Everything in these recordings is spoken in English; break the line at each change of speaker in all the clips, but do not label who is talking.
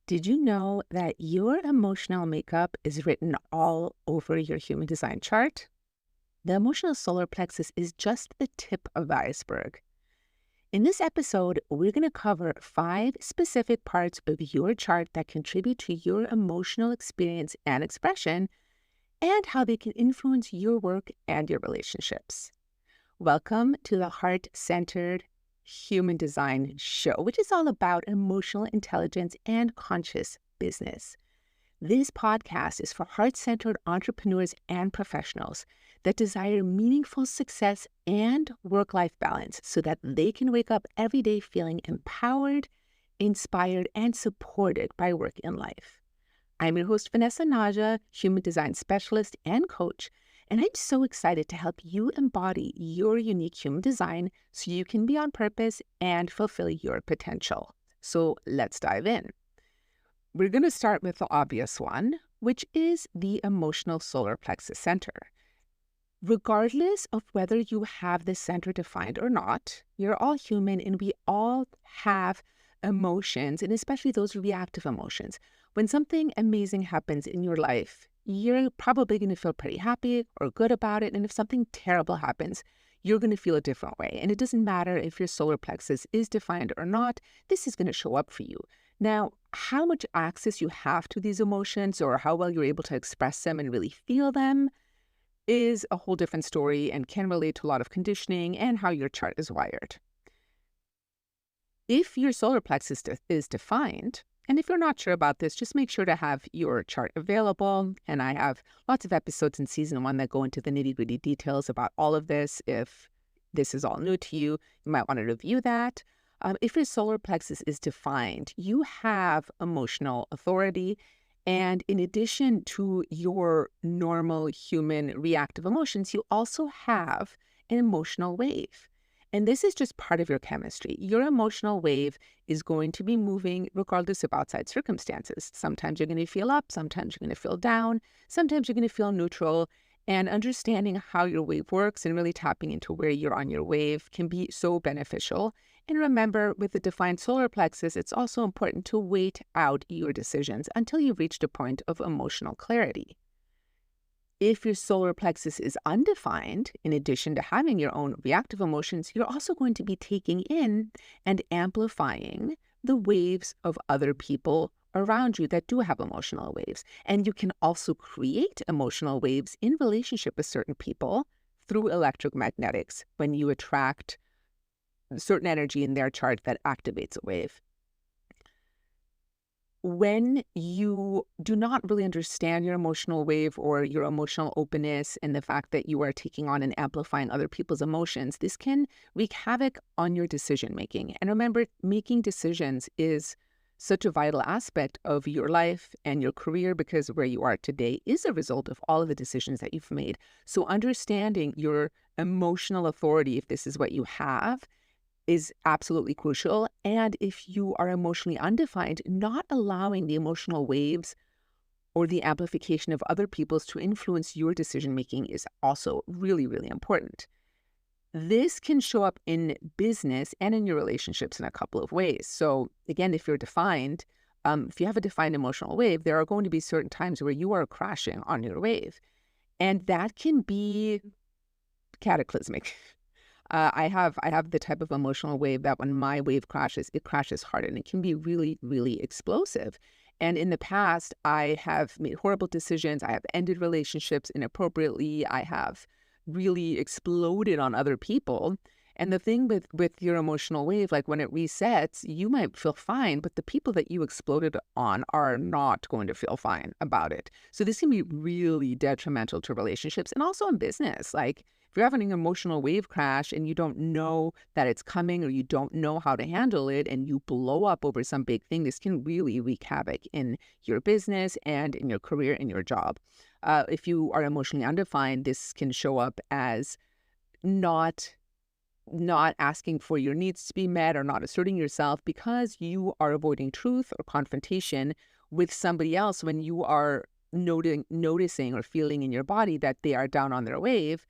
Did you know that your emotional makeup is written all over your human design chart? The emotional solar plexus is just the tip of the iceberg. In this episode, we're going to cover 5 specific parts of your chart that contribute to your emotional experience and expression, and how they can influence your work and your relationships. Welcome to the Heart Centered Human Design Show, which is all about emotional intelligence and conscious business. This podcast is for heart-centered entrepreneurs and professionals that desire meaningful success and work-life balance so that they can wake up every day feeling empowered, inspired, and supported by work and life. I'm your host, Vanessa Naja, human design specialist and coach, and I'm so excited to help you embody your unique human design so you can be on purpose and fulfill your potential. So let's dive in. We're going to start with the obvious one, which is the emotional solar plexus center. Regardless of whether you have this center defined or not, you're all human and we all have emotions, and especially those reactive emotions. When something amazing happens in your life, you're probably going to feel pretty happy or good about it. And if something terrible happens, you're going to feel a different way. And it doesn't matter if your solar plexus is defined or not, this is going to show up for you. Now, how much access you have to these emotions or how well you're able to express them and really feel them is a whole different story and can relate to a lot of conditioning and how your chart is wired. If your solar plexus is defined, and if you're not sure about this, just make sure to have your chart available. And I have lots of episodes in season 1 that go into the nitty-gritty details about all of this. If this is all new to you, you might want to review that. If your solar plexus is defined, you have emotional authority. And in addition to your normal human reactive emotions, you also have an emotional wave. And this is just part of your chemistry. Your emotional wave is going to be moving regardless of outside circumstances. Sometimes you're going to feel up, sometimes you're going to feel down, sometimes you're going to feel neutral. And understanding how your wave works and really tapping into where you're on your wave can be so beneficial. And remember, with the defined solar plexus, it's also important to wait out your decisions until you've reached a point of emotional clarity. If your solar plexus is undefined, in addition to having your own reactive emotions, you're also going to be taking in and amplifying the waves of other people around you that do have emotional waves. And you can also create emotional waves in relationship with certain people through electromagnetics when you attract certain energy in their chart that activates a wave. When you do not really understand your emotional wave or your emotional openness and the fact that you are taking on and amplifying other people's emotions, this can wreak havoc on your decision making. And remember, making decisions is such a vital aspect of your life and your career because where you are today is a result of all of the decisions that you've made. So understanding your emotional authority, if this is what you have, is absolutely crucial. And if you are emotionally undefined, not allowing the emotional waves or the amplification of other people's to influence your decision-making is also really, really important. This can show up in business and in your relationships in a couple of ways. So again, if you're defined, if you have a defined emotional wave, there are going to be certain times where you are crashing on your wave. And that can be cataclysmic. I have the type of emotional wave that when my wave crashes, it crashes hard and it can be really, really explosive. And in the past, I have made horrible decisions. I have ended relationships inappropriately. I have really exploded on other people. And the thing with your emotional wave, like when it resets, you might feel fine, but the people that you exploded on are not going to feel fine about it. So this can be really detrimental to relationships and also in business. Like if you're having an emotional wave crash and you don't know that it's coming or you don't know how to handle it and you blow up over some big thing, this can really wreak havoc in your business and in your career and your job. If you are emotionally undefined, this can show up as not asking for your needs to be met or not asserting yourself because you are avoiding truth or confrontation with somebody else when you are noticing or feeling in your body that they are down on their wave.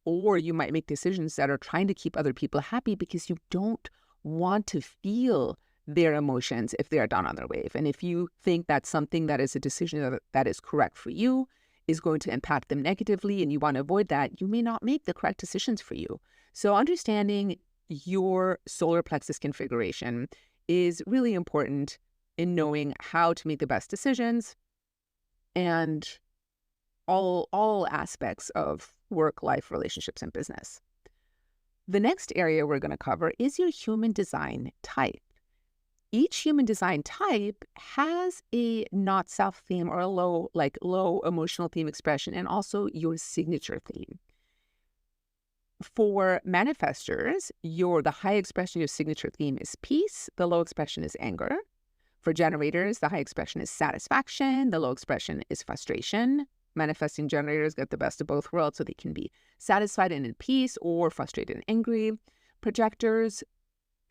Or you might make decisions that are trying to keep other people happy because you don't want to feel their emotions if they are down on their wave. And if you think that something that is a decision that is correct for you is going to impact them negatively and you want to avoid that, you may not make the correct decisions for you. So understanding your solar plexus configuration is really important in knowing how to make the best decisions and all aspects of work, life, relationships, and business. The next area we're going to cover is your human design type. Each human design type has a not self theme or a low emotional theme expression, and also your signature theme. For manifestors, the high expression of your signature theme is peace. The low expression is anger. For generators, the high expression is satisfaction. The low expression is frustration. Manifesting generators get the best of both worlds, so they can be satisfied and in peace or frustrated and angry. Projectors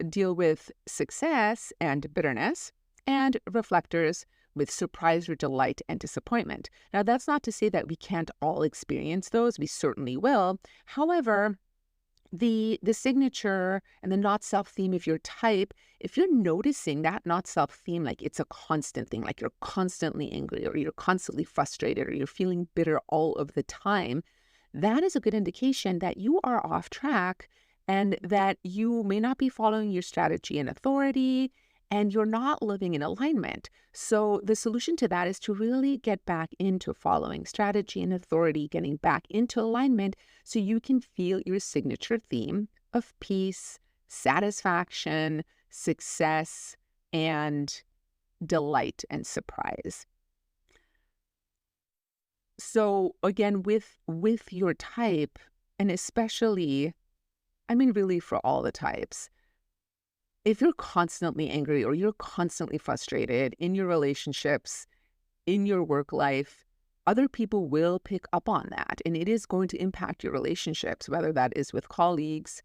deal with success and bitterness, and reflectors with surprise or delight and disappointment. Now, that's not to say that we can't all experience those. We certainly will. However, the signature and the not self theme of your type, if you're noticing that not self theme, like it's a constant thing, like you're constantly angry or you're constantly frustrated or you're feeling bitter all of the time, that is a good indication that you are off track and that you may not be following your strategy and authority, and you're not living in alignment. So the solution to that is to really get back into following strategy and authority, getting back into alignment so you can feel your signature theme of peace, satisfaction, success, and delight and surprise. So again, with your type, and especially, really for all the types, if you're constantly angry or you're constantly frustrated in your relationships, in your work life, other people will pick up on that. And it is going to impact your relationships, whether that is with colleagues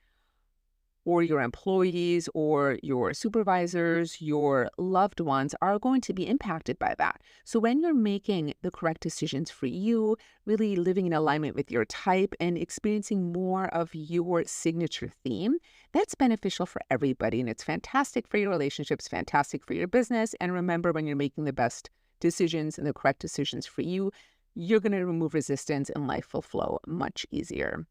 or your employees or your supervisors, your loved ones are going to be impacted by that. So when you're making the correct decisions for you, really living in alignment with your type and experiencing more of your signature theme, that's beneficial for everybody. And it's fantastic for your relationships, fantastic for your business. And remember, when you're making the best decisions and the correct decisions for you, you're going to remove resistance and life will flow much easier.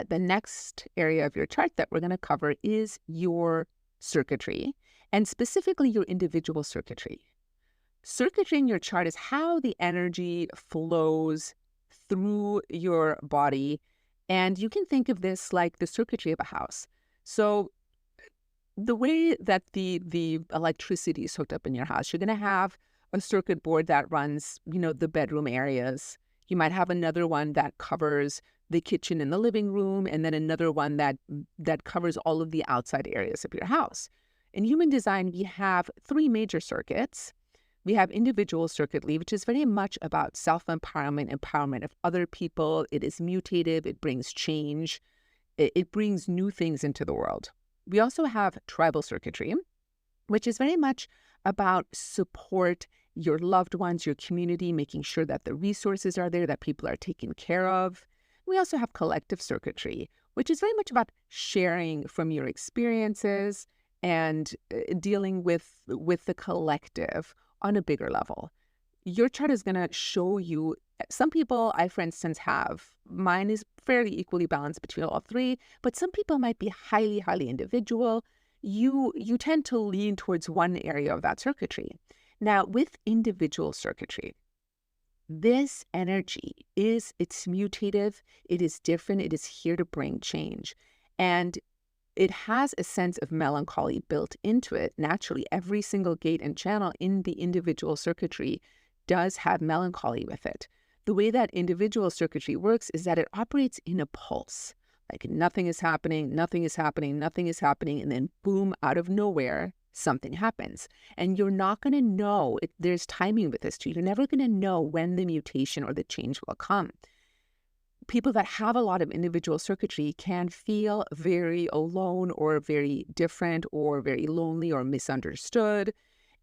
The next area of your chart that we're going to cover is your circuitry, and specifically your individual circuitry. Circuitry in your chart is how the energy flows through your body, and you can think of this like the circuitry of a house. So the way that the electricity is hooked up in your house, you're going to have a circuit board that runs, the bedroom areas. You might have another one that covers the kitchen and the living room, and then another one that covers all of the outside areas of your house. In human design, we have three major circuits. We have individual circuitry, which is very much about self-empowerment, empowerment of other people. It is mutative. It brings change. It brings new things into the world. We also have tribal circuitry, which is very much about support, your loved ones, your community, making sure that the resources are there, that people are taken care of. We also have collective circuitry, which is very much about sharing from your experiences and dealing with the collective on a bigger level. Your chart is going to show you, some people, I, for instance, have, mine is fairly equally balanced between all three, but some people might be highly, highly individual. You tend to lean towards one area of that circuitry. Now, with individual circuitry, this energy it's mutative, it is different, it is here to bring change. And it has a sense of melancholy built into it. Naturally, every single gate and channel in the individual circuitry does have melancholy with it. The way that individual circuitry works is that it operates in a pulse. Like nothing is happening, nothing is happening, nothing is happening, and then boom, out of nowhere, something happens. And you're not going to know, there's timing with this too. You're never going to know when the mutation or the change will come. People that have a lot of individual circuitry can feel very alone or very different or very lonely or misunderstood.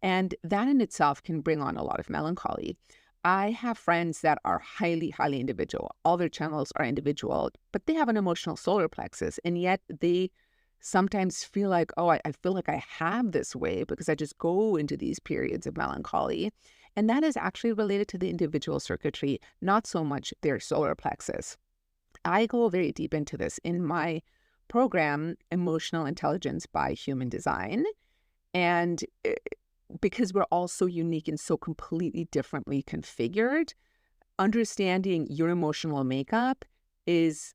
And that in itself can bring on a lot of melancholy. I have friends that are highly, highly individual. All their channels are individual, but they have an emotional solar plexus, and yet they sometimes feel like, oh, I feel like I have this way because I just go into these periods of melancholy. And that is actually related to the individual circuitry, not so much their solar plexus. I go very deep into this in my program, Emotional Intelligence by Human Design. And because we're all so unique and so completely differently configured, understanding your emotional makeup is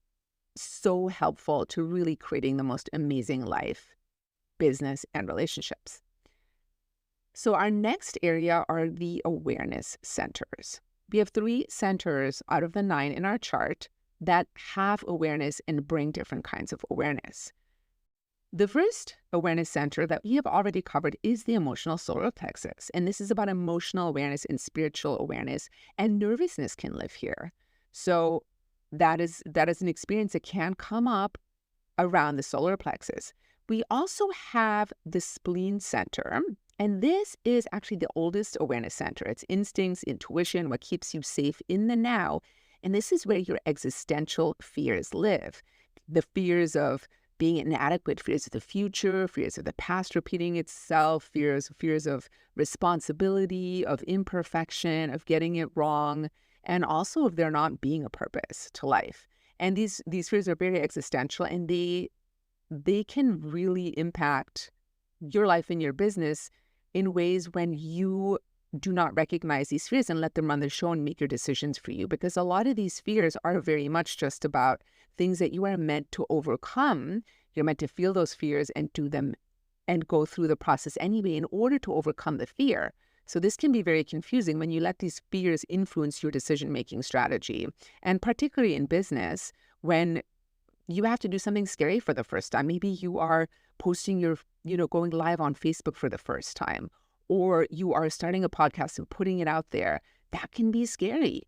so helpful to really creating the most amazing life, business, and relationships. So our next area are the awareness centers. We have 3 centers out of the 9 in our chart that have awareness and bring different kinds of awareness. The first awareness center that we have already covered is the emotional solar plexus, and this is about emotional awareness and spiritual awareness, and nervousness can live here. So that is an experience that can come up around the solar plexus. We also have the spleen center, and this is actually the oldest awareness center. It's instincts, intuition, what keeps you safe in the now, and this is where your existential fears live. The fears of being inadequate, fears of the future, fears of the past repeating itself, fears of responsibility, of imperfection, of getting it wrong, and also of there not being a purpose to life. And these fears are very existential, and they can really impact your life and your business in ways when you do not recognize these fears and let them run the show and make your decisions for you. Because a lot of these fears are very much just about things that you are meant to overcome. You're meant to feel those fears and do them and go through the process anyway in order to overcome the fear. So this can be very confusing when you let these fears influence your decision-making strategy. And particularly in business, when you have to do something scary for the first time. Maybe you are posting going live on Facebook for the first time, or you are starting a podcast and putting it out there. That can be scary.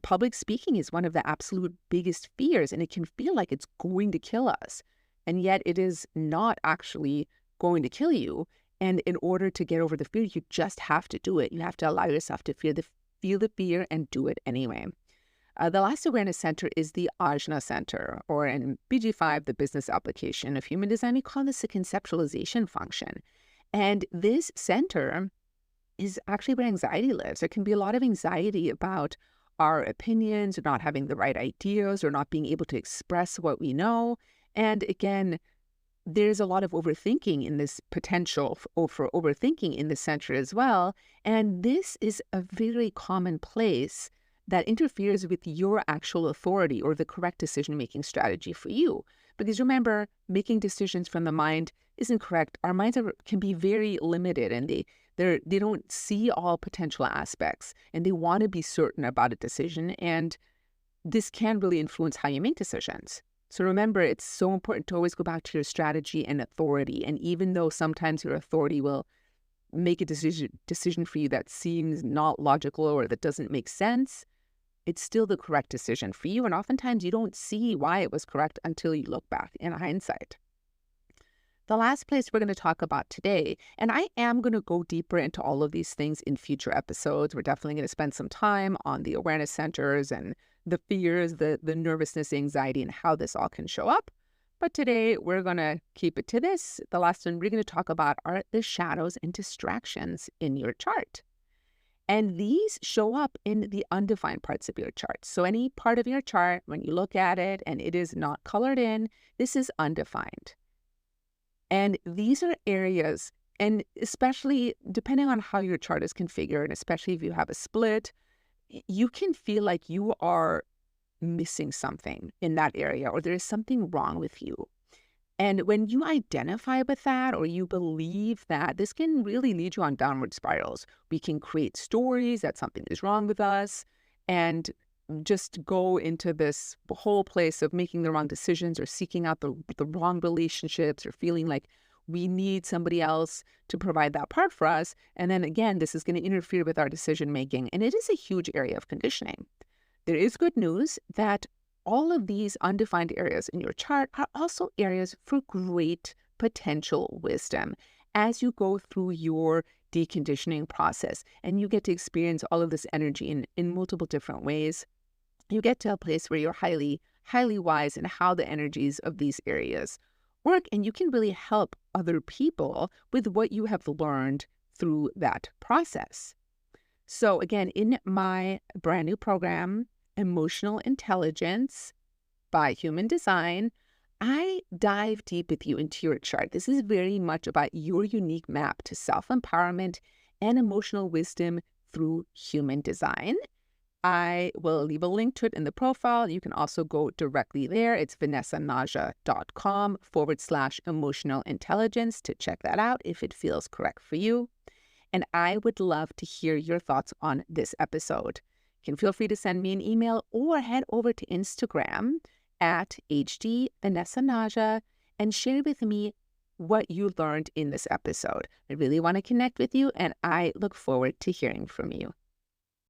Public speaking is one of the absolute biggest fears, and it can feel like it's going to kill us. And yet it is not actually going to kill you. And in order to get over the fear, you just have to do it. You have to allow yourself to feel the fear and do it anyway. The last awareness center is the Ajna Center, or in BG5, the business application of human design. We call this a conceptualization function. And this center is actually where anxiety lives. There can be a lot of anxiety about our opinions, or not having the right ideas, or not being able to express what we know. And again, there's a lot of overthinking in this potential for overthinking in the center as well. And this is a very common place that interferes with your actual authority or the correct decision-making strategy for you. Because remember, making decisions from the mind isn't correct. Our minds can be very limited, and they don't see all potential aspects, and they want to be certain about a decision, and this can really influence how you make decisions. So remember, it's so important to always go back to your strategy and authority. And even though sometimes your authority will make a decision for you that seems not logical or that doesn't make sense, it's still the correct decision for you. And oftentimes you don't see why it was correct until you look back in hindsight. The last place we're going to talk about today, and I am going to go deeper into all of these things in future episodes. We're definitely going to spend some time on the awareness centers and the fears, the nervousness, anxiety, and how this all can show up. But today we're going to keep it to this. The last one we're going to talk about are the shadows and distractions in your chart. And these show up in the undefined parts of your chart. So any part of your chart, when you look at it and it is not colored in, this is undefined. And these are areas, and especially depending on how your chart is configured, and especially if you have a split, you can feel like you are missing something in that area, or there is something wrong with you. And when you identify with that, or you believe that, this can really lead you on downward spirals. We can create stories that something is wrong with us and just go into this whole place of making the wrong decisions or seeking out the wrong relationships or feeling like we need somebody else to provide that part for us. And then again, this is going to interfere with our decision making. And it is a huge area of conditioning. There is good news that all of these undefined areas in your chart are also areas for great potential wisdom as you go through your deconditioning process and you get to experience all of this energy in multiple different ways. You get to a place where you're highly, highly wise in how the energies of these areas work, and you can really help other people with what you have learned through that process. So again, in my brand new program, Emotional Intelligence by Human Design, I dive deep with you into your chart. This is very much about your unique map to self-empowerment and emotional wisdom through human design. I will leave a link to it in the profile. You can also go directly there. It's vanessanaja.com/emotional intelligence to check that out if it feels correct for you. And I would love to hear your thoughts on this episode. You can feel free to send me an email or head over to Instagram at @HDVanessaNaja and share with me what you learned in this episode. I really want to connect with you, and I look forward to hearing from you.